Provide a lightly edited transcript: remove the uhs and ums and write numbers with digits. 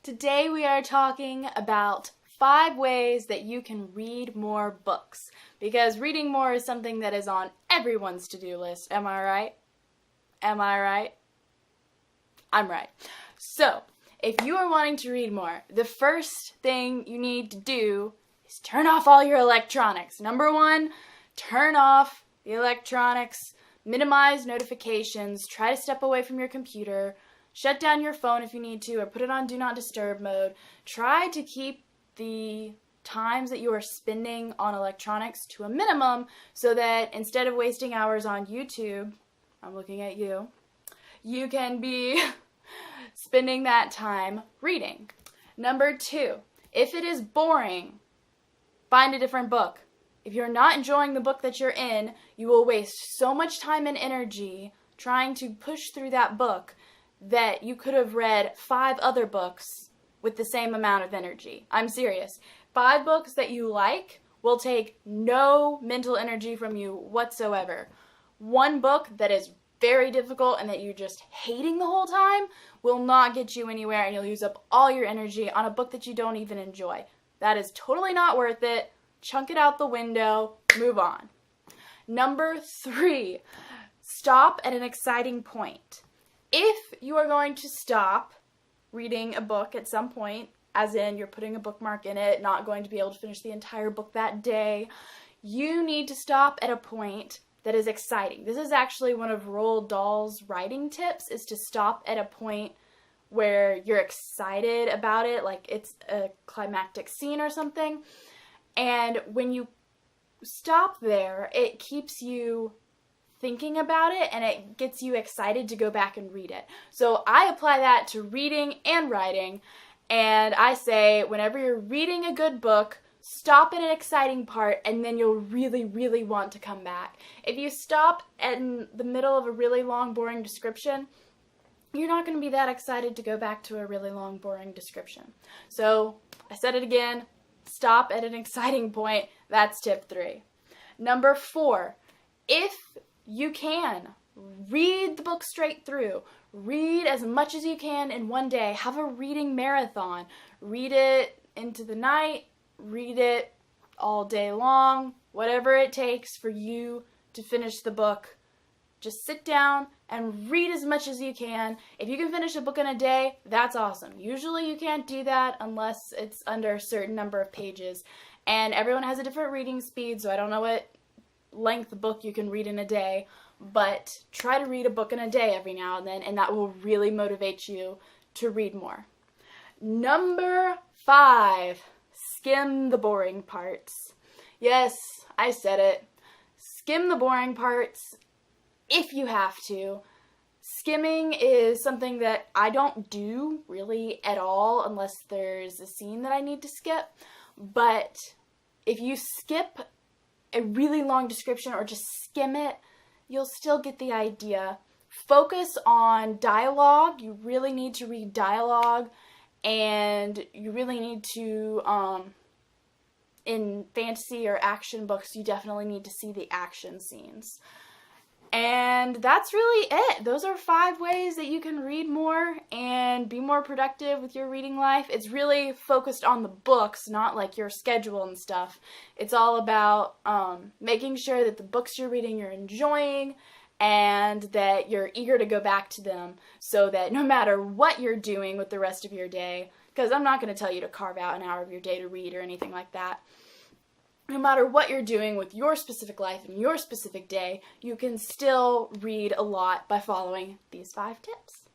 Today we are talking about 5 ways that you can read more books, because reading more is something that is on everyone's to-do list. Am I right? Am I right? I'm right. So, if you are wanting to read more, the first thing you need to do is turn off all your electronics. Number 1, turn off the electronics, minimize notifications, try to step away from your computer, shut down your phone if you need to, or put it on Do Not Disturb mode. Try to keep the times that you are spending on electronics to a minimum so that instead of wasting hours on YouTube, I'm looking at you, you can be spending that time reading. Number 2, if it is boring, find a different book. If you're not enjoying the book that you're in, you will waste so much time and energy trying to push through that book that you could have read 5 other books with the same amount of energy. I'm serious. 5 books that you like will take no mental energy from you whatsoever. 1 book that is very difficult and that you're just hating the whole time will not get you anywhere, and you'll use up all your energy on a book that you don't even enjoy. That is totally not worth it. Chunk it out the window, move on. Number 3, stop at an exciting point. If you are going to stop reading a book at some point, as in you're putting a bookmark in it, not going to be able to finish the entire book that day, you need to stop at a point that is exciting. This is actually one of Roald Dahl's writing tips, is to stop at a point where you're excited about it, like it's a climactic scene or something. And when you stop there, it keeps you thinking about it and it gets you excited to go back and read it. So I apply that to reading and writing, and I say whenever you're reading a good book, stop at an exciting part and then you'll really want to come back. If you stop in the middle of a really long, boring description, you're not going to be that excited to go back to a really long, boring description. So I said it again, stop at an exciting point. That's tip 3. Number 4, if you can, read the book straight through. Read as much as you can in one day. Have a reading marathon. Read it into the night. Read it all day long. Whatever it takes for you to finish the book. Just sit down and read as much as you can. If you can finish a book in a day, that's awesome. Usually you can't do that unless it's under a certain number of pages. And everyone has a different reading speed, so I don't know what length book you can read in a day, but try to read a book in a day every now and then, and that will really motivate you to read more. Number 5, skim the boring parts. Yes, I said it. Skim the boring parts if you have to. Skimming is something that I don't do really at all unless there's a scene that I need to skip, but if you skip a really long description or just skim it, you'll still get the idea. Focus on dialogue. You really need to read dialogue, and you really need to, in fantasy or action books, you definitely need to see the action scenes. And that's really it. Those are 5 ways that you can read more and be more productive with your reading life. It's really focused on the books, not like your schedule and stuff. It's all about making sure that the books you're reading you're enjoying and that you're eager to go back to them, so that no matter what you're doing with the rest of your day, because I'm not going to tell you to carve out an hour of your day to read or anything like that. No matter what you're doing with your specific life and your specific day, you can still read a lot by following these 5 tips.